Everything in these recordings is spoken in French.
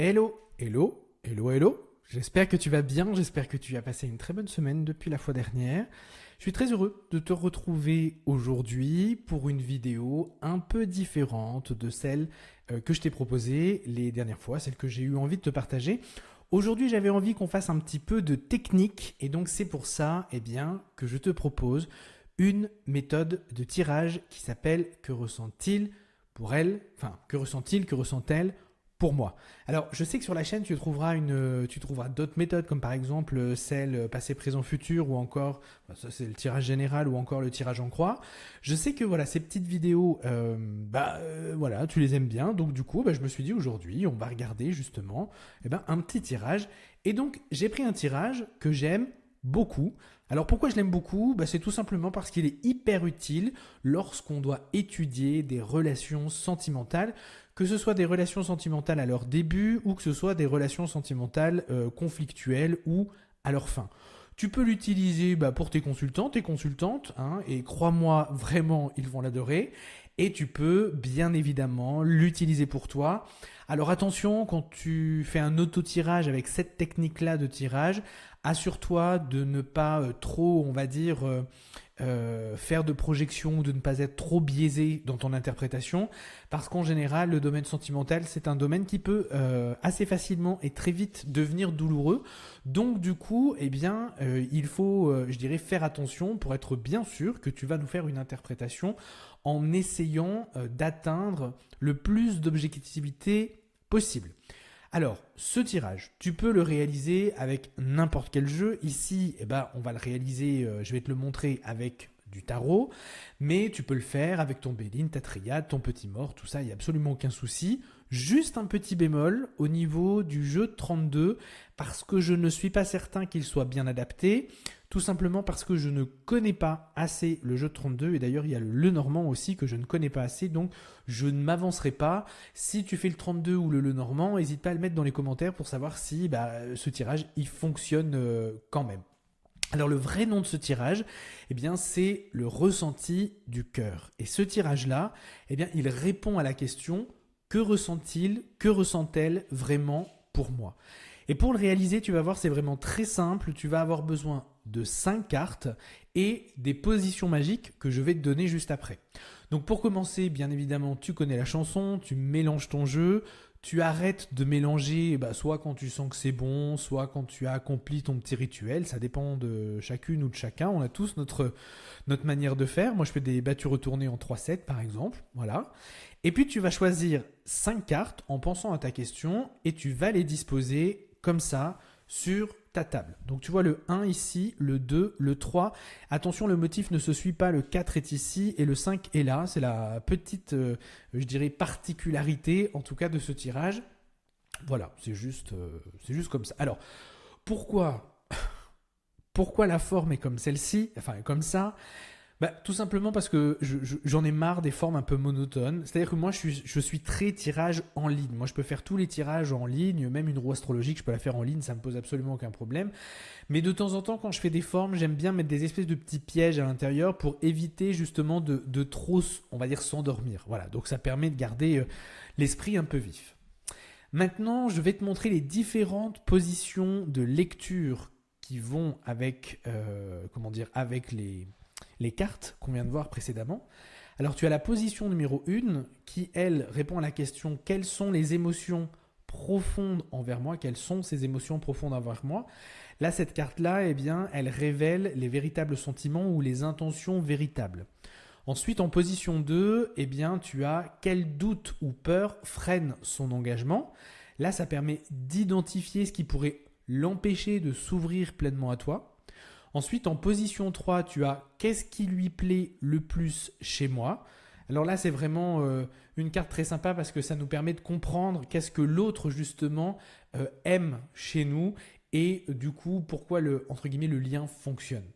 Hello, hello, hello, hello. J'espère que tu vas bien, j'espère que tu as passé une très bonne semaine depuis la fois dernière. Je suis très heureux de te retrouver aujourd'hui pour une vidéo un peu différente de celle que je t'ai proposée les dernières fois, celle que j'ai eu envie de te partager. Aujourd'hui, j'avais envie qu'on fasse un petit peu de technique et donc c'est pour ça que je te propose une méthode de tirage qui s'appelle Que ressent-il pour elle, enfin que ressent-il, que ressent-elle pour moi. Alors, je sais que sur la chaîne, tu trouveras d'autres méthodes, comme par exemple celle passé, présent, futur, ou encore, ça c'est le tirage général, ou encore le tirage en croix. Je sais que voilà, ces petites vidéos, voilà, tu les aimes bien. Donc du coup, je me suis dit aujourd'hui, on va regarder justement un petit tirage. Et donc, j'ai pris un tirage que j'aime beaucoup. Alors pourquoi je l'aime beaucoup? C'est tout simplement parce qu'il est hyper utile lorsqu'on doit étudier des relations sentimentales, que ce soit des relations sentimentales à leur début ou que ce soit des relations sentimentales conflictuelles ou à leur fin. Tu peux l'utiliser pour tes consultants, tes consultantes, hein, et crois-moi, vraiment, ils vont l'adorer. Et tu peux bien évidemment l'utiliser pour toi. Alors attention, quand tu fais un auto-tirage avec cette technique-là de tirage, assure-toi de ne pas trop, on va dire, faire de projection ou de ne pas être trop biaisé dans ton interprétation, parce qu'en général, le domaine sentimental, c'est un domaine qui peut assez facilement et très vite devenir douloureux. Donc du coup, il faut, je dirais, faire attention pour être bien sûr que tu vas nous faire une interprétation en essayant d'atteindre le plus d'objectivité possible. Alors, ce tirage, tu peux le réaliser avec n'importe quel jeu. Ici, on va le réaliser, je vais te le montrer avec du tarot, mais tu peux le faire avec ton Béline, ta triade, ton petit mort, tout ça, il n'y a absolument aucun souci. Juste un petit bémol au niveau du jeu de 32, parce que je ne suis pas certain qu'il soit bien adapté, tout simplement parce que je ne connais pas assez le jeu de 32, et d'ailleurs il y a le Normand aussi que je ne connais pas assez, donc je ne m'avancerai pas. Si tu fais le 32 ou le Normand, n'hésite pas à le mettre dans les commentaires pour savoir si ce tirage il fonctionne quand même. Alors le vrai nom de ce tirage, c'est le ressenti du cœur. Et ce tirage-là, il répond à la question que ressent-il, que ressent-elle vraiment pour moi? Et pour le réaliser, tu vas voir, c'est vraiment très simple. Tu vas avoir besoin de 5 cartes et des positions magiques que je vais te donner juste après. Donc pour commencer, bien évidemment, tu connais la chanson, tu mélanges ton jeu, tu arrêtes de mélanger soit quand tu sens que c'est bon, soit quand tu as accompli ton petit rituel. Ça dépend de chacune ou de chacun. On a tous notre manière de faire. Moi, je fais des battues retournées en 3-7 par exemple. Voilà. Et puis, tu vas choisir 5 cartes en pensant à ta question et tu vas les disposer comme ça sur ta table. Donc tu vois le 1 ici, le 2, le 3. Attention, le motif ne se suit pas, le 4 est ici et le 5 est là. C'est la petite, je dirais, particularité en tout cas de ce tirage. Voilà, c'est juste comme ça. Alors, pourquoi la forme est comme celle-ci, enfin comme ça? Tout simplement parce que j'en ai marre des formes un peu monotones. C'est-à-dire que moi, je suis très tirage en ligne. Moi, je peux faire tous les tirages en ligne, même une roue astrologique, je peux la faire en ligne, ça me pose absolument aucun problème. Mais de temps en temps, quand je fais des formes, j'aime bien mettre des espèces de petits pièges à l'intérieur pour éviter justement de trop, on va dire, s'endormir. Voilà, donc ça permet de garder l'esprit un peu vif. Maintenant, je vais te montrer les différentes positions de lecture qui vont avec, avec les cartes qu'on vient de voir précédemment. Alors tu as la position numéro 1 qui, elle, répond à la question quelles sont les émotions profondes envers moi, quelles sont ces émotions profondes envers moi. Là, cette carte-là, elle révèle les véritables sentiments ou les intentions véritables. Ensuite, en position 2, tu as quel doute ou peur freine son engagement. Là, ça permet d'identifier ce qui pourrait l'empêcher de s'ouvrir pleinement à toi. Ensuite, en position 3, tu as qu'est-ce qui lui plaît le plus chez moi. Alors là, c'est vraiment une carte très sympa parce que ça nous permet de comprendre qu'est-ce que l'autre justement aime chez nous et du coup, pourquoi entre guillemets, le lien fonctionne.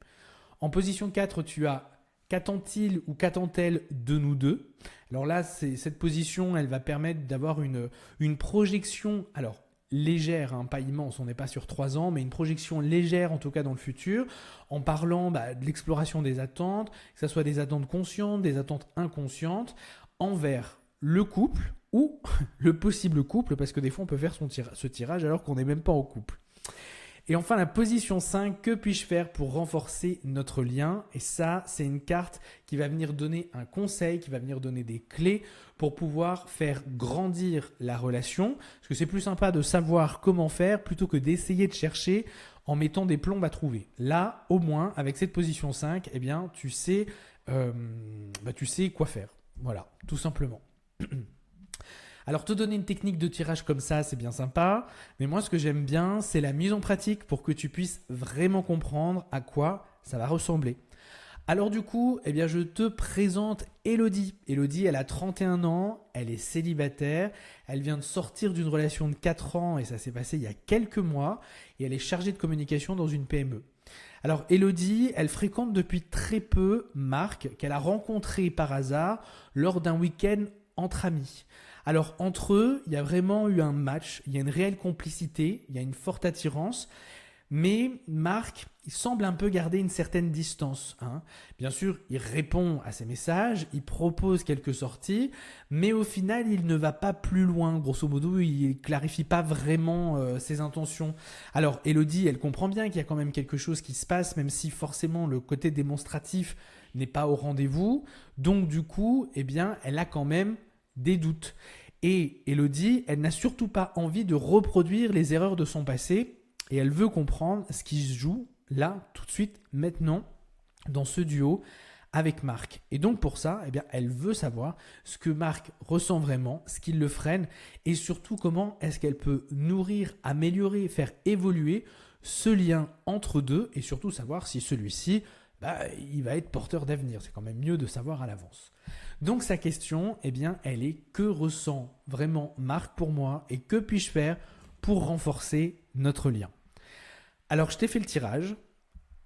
En position 4, tu as qu'attend-il ou qu'attend-elle de nous deux. Alors là, cette position, elle va permettre d'avoir une projection. Alors, légère, pas immense, on n'est pas sur 3 ans, mais une projection légère en tout cas dans le futur, en parlant de l'exploration des attentes, que ce soit des attentes conscientes, des attentes inconscientes, envers le couple ou le possible couple, parce que des fois on peut faire ce tirage alors qu'on n'est même pas en couple. Et enfin, la position 5, que puis-je faire pour renforcer notre lien? Et ça, c'est une carte qui va venir donner un conseil, qui va venir donner des clés pour pouvoir faire grandir la relation. Parce que c'est plus sympa de savoir comment faire plutôt que d'essayer de chercher en mettant des plombes à trouver. Là, au moins, avec cette position 5, eh bien, tu sais quoi faire. Voilà, tout simplement. Alors, te donner une technique de tirage comme ça, c'est bien sympa. Mais moi, ce que j'aime bien, c'est la mise en pratique pour que tu puisses vraiment comprendre à quoi ça va ressembler. Alors du coup, eh bien, je te présente Elodie. Elodie, elle a 31 ans, elle est célibataire, elle vient de sortir d'une relation de 4 ans et ça s'est passé il y a quelques mois et elle est chargée de communication dans une PME. Alors Elodie, elle fréquente depuis très peu Marc, qu'elle a rencontré par hasard lors d'un week-end entre amis. Alors entre eux, il y a vraiment eu un match, il y a une réelle complicité, il y a une forte attirance, mais Marc, il semble un peu garder une certaine distance. Bien sûr, il répond à ses messages, il propose quelques sorties, mais au final, il ne va pas plus loin. Grosso modo, il ne clarifie pas vraiment ses intentions. Alors Elodie, elle comprend bien qu'il y a quand même quelque chose qui se passe, même si forcément le côté démonstratif n'est pas au rendez-vous. Donc du coup, eh bien, elle a quand même des doutes. Et Elodie, elle n'a surtout pas envie de reproduire les erreurs de son passé et elle veut comprendre ce qui se joue là, tout de suite, maintenant, dans ce duo avec Marc. Et donc pour ça, eh bien, elle veut savoir ce que Marc ressent vraiment, ce qui le freine et surtout comment est-ce qu'elle peut nourrir, améliorer, faire évoluer ce lien entre deux et surtout savoir si celui-ci, il va être porteur d'avenir. C'est quand même mieux de savoir à l'avance. Donc sa question, eh bien, elle est: que ressent vraiment Marc pour moi et que puis-je faire pour renforcer notre lien? Alors je t'ai fait le tirage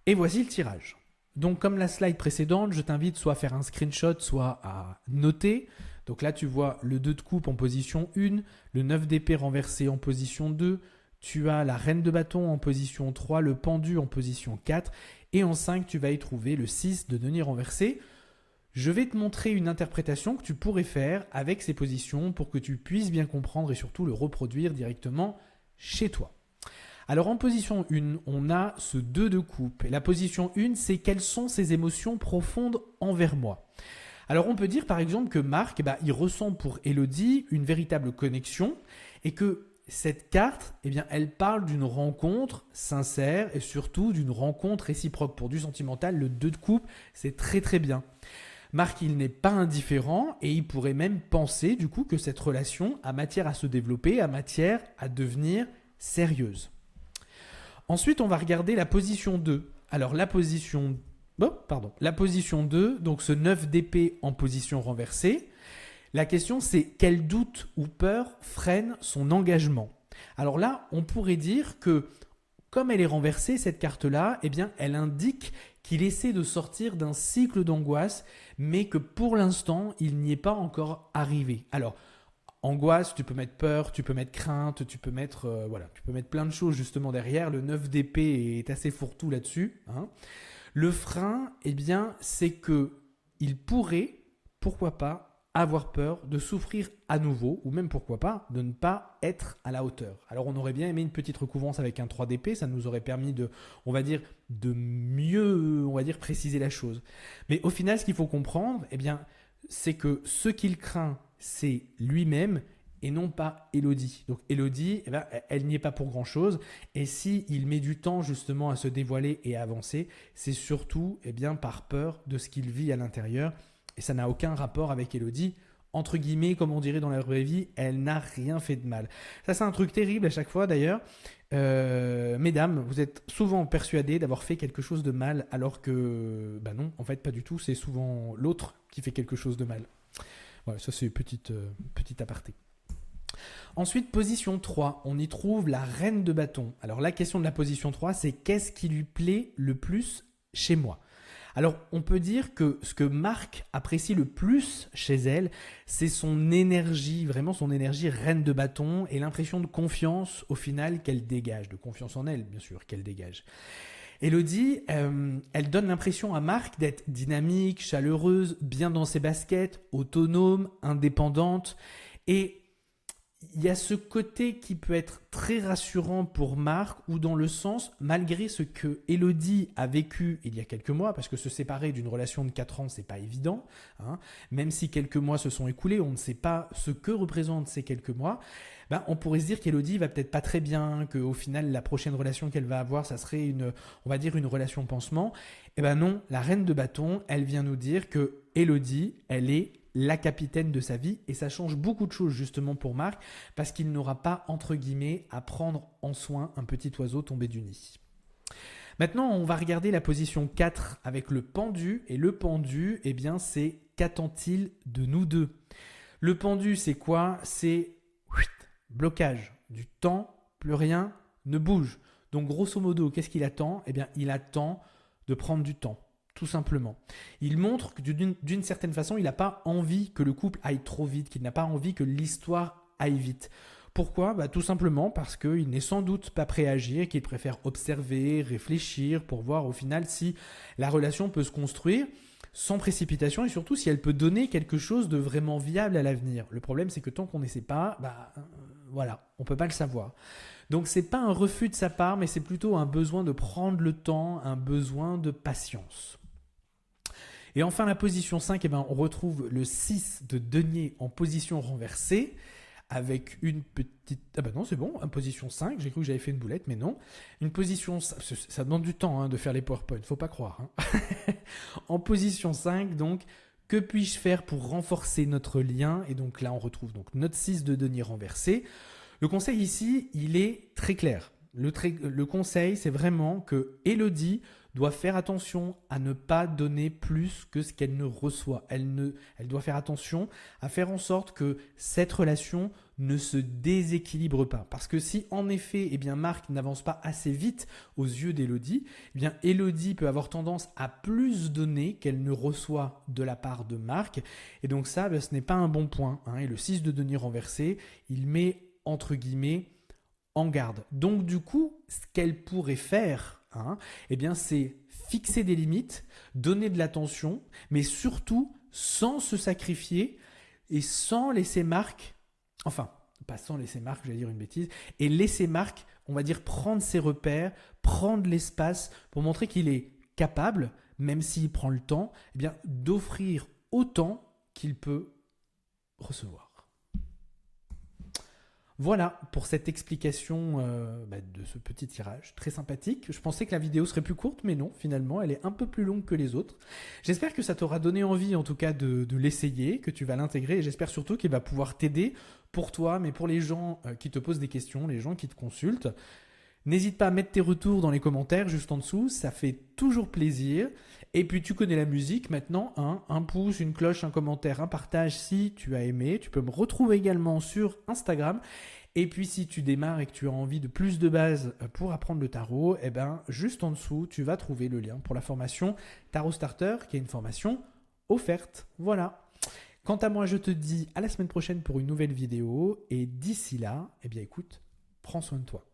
et voici le tirage. Donc comme la slide précédente, je t'invite soit à faire un screenshot, soit à noter. Donc là tu vois le 2 de coupe en position 1, le 9 d'épée renversé en position 2, tu as la reine de bâton en position 3, le pendu en position 4 et en 5 tu vas y trouver le 6 de denier renversé. Je vais te montrer une interprétation que tu pourrais faire avec ces positions pour que tu puisses bien comprendre et surtout le reproduire directement chez toi. Alors en position 1, on a ce 2 de coupe. Et la position 1, c'est quelles sont ses émotions profondes envers moi. Alors on peut dire par exemple que Marc, il ressent pour Elodie une véritable connexion et que cette carte, elle parle d'une rencontre sincère et surtout d'une rencontre réciproque. Pour du sentimental, le 2 de coupe, c'est très très bien. Marc, il n'est pas indifférent et il pourrait même penser du coup que cette relation a matière à se développer, a matière à devenir sérieuse. Ensuite, on va regarder la position 2. Alors la position 2, donc ce 9 d'épée en position renversée. La question c'est quel doute ou peur freine son engagement? Alors là, on pourrait dire que comme elle est renversée, cette carte-là, elle indique qu'il essaie de sortir d'un cycle d'angoisse, mais que pour l'instant, il n'y est pas encore arrivé. Alors, angoisse, tu peux mettre peur, tu peux mettre crainte, tu peux mettre plein de choses justement derrière. Le 9 d'épée est assez fourre-tout là-dessus. Le frein, c'est qu'il pourrait, pourquoi pas, avoir peur de souffrir à nouveau ou même pourquoi pas de ne pas être à la hauteur. Alors on aurait bien aimé une petite recouvrance avec un 3 d'épée, ça nous aurait permis de mieux préciser la chose. Mais au final, ce qu'il faut comprendre, c'est que ce qu'il craint, c'est lui-même et non pas Elodie. Donc Elodie, elle n'y est pas pour grand-chose et s'il met du temps justement à se dévoiler et à avancer, c'est surtout par peur de ce qu'il vit à l'intérieur. Et ça n'a aucun rapport avec Elodie. Entre guillemets, comme on dirait dans la vraie vie, elle n'a rien fait de mal. Ça, c'est un truc terrible à chaque fois d'ailleurs. Mesdames, vous êtes souvent persuadées d'avoir fait quelque chose de mal alors que, non, en fait, pas du tout. C'est souvent l'autre qui fait quelque chose de mal. Voilà, ça c'est une petite aparté. Ensuite, position 3, on y trouve la reine de bâton. Alors la question de la position 3, c'est qu'est-ce qui lui plaît le plus chez moi ? Alors, on peut dire que ce que Marc apprécie le plus chez elle, c'est son énergie, vraiment son énergie reine de bâton et l'impression de confiance au final qu'elle dégage, de confiance en elle bien sûr qu'elle dégage. Elodie, elle donne l'impression à Marc d'être dynamique, chaleureuse, bien dans ses baskets, autonome, indépendante. Et il y a ce côté qui peut être très rassurant pour Marc, ou dans le sens, malgré ce que Elodie a vécu il y a quelques mois, parce que se séparer d'une relation de 4 ans, c'est pas évident, hein, même si quelques mois se sont écoulés, on ne sait pas ce que représentent ces quelques mois, ben, on pourrait se dire qu'Elodie va peut-être pas très bien, qu'au final, la prochaine relation qu'elle va avoir, ça serait on va dire une relation pansement. Eh ben non, la reine de bâton, elle vient nous dire que Elodie, elle est la capitaine de sa vie, et ça change beaucoup de choses justement pour Marc, parce qu'il n'aura pas, entre guillemets, à prendre en soin un petit oiseau tombé du nid. Maintenant, on va regarder la position 4 avec le pendu, et le pendu, eh bien, c'est qu'attend-il de nous deux? Le pendu, c'est quoi? C'est blocage du temps, plus rien ne bouge. Donc grosso modo, qu'est-ce qu'il attend? Eh bien, il attend de prendre du temps. Tout simplement. Il montre que d'une certaine façon, il n'a pas envie que le couple aille trop vite, qu'il n'a pas envie que l'histoire aille vite. Pourquoi? Tout simplement parce qu'il n'est sans doute pas prêt à agir, qu'il préfère observer, réfléchir pour voir au final si la relation peut se construire sans précipitation, et surtout si elle peut donner quelque chose de vraiment viable à l'avenir. Le problème, c'est que tant qu'on n'essaie pas, voilà, on ne peut pas le savoir. Donc ce n'est pas un refus de sa part, mais c'est plutôt un besoin de prendre le temps, un besoin de patience. Et enfin, la position 5, on retrouve le 6 de denier en position renversée, avec une petite... Ah non, c'est bon, en position 5, j'ai cru que j'avais fait une boulette, mais non. Une position... Ça demande du temps de faire les PowerPoint, faut pas croire. En position 5, donc, que puis-je faire pour renforcer notre lien? Et donc là, on retrouve donc notre 6 de denier renversé. Le conseil ici, il est très clair. Le conseil, c'est vraiment que Elodie doit faire attention à ne pas donner plus que ce qu'elle ne reçoit. Elle doit faire attention à faire en sorte que cette relation ne se déséquilibre pas. Parce que si en effet, Marc n'avance pas assez vite aux yeux d'Elodie, Elodie peut avoir tendance à plus donner qu'elle ne reçoit de la part de Marc. Et donc ça, ce n'est pas un bon point. Et le 6 de denier renversé, il met entre guillemets en garde. Donc du coup, ce qu'elle pourrait faire, c'est fixer des limites, donner de l'attention, mais surtout sans se sacrifier et sans laisser Marc, enfin, pas sans laisser Marc, j'allais dire une bêtise, et laisser Marc, on va dire, prendre ses repères, prendre l'espace pour montrer qu'il est capable, même s'il prend le temps, d'offrir autant qu'il peut recevoir. Voilà pour cette explication de ce petit tirage très sympathique. Je pensais que la vidéo serait plus courte, mais non, finalement, elle est un peu plus longue que les autres. J'espère que ça t'aura donné envie, en tout cas, de l'essayer, que tu vas l'intégrer, et j'espère surtout qu'il va pouvoir t'aider pour toi, mais pour les gens qui te posent des questions, les gens qui te consultent. N'hésite pas à mettre tes retours dans les commentaires juste en dessous, ça fait toujours plaisir. Et puis tu connais la musique maintenant, un pouce, une cloche, un commentaire, un partage si tu as aimé. Tu peux me retrouver également sur Instagram. Et puis si tu démarres et que tu as envie de plus de bases pour apprendre le tarot, juste en dessous, tu vas trouver le lien pour la formation Tarot Starter, qui est une formation offerte. Voilà. Quant à moi, je te dis à la semaine prochaine pour une nouvelle vidéo. Et d'ici là, écoute, prends soin de toi.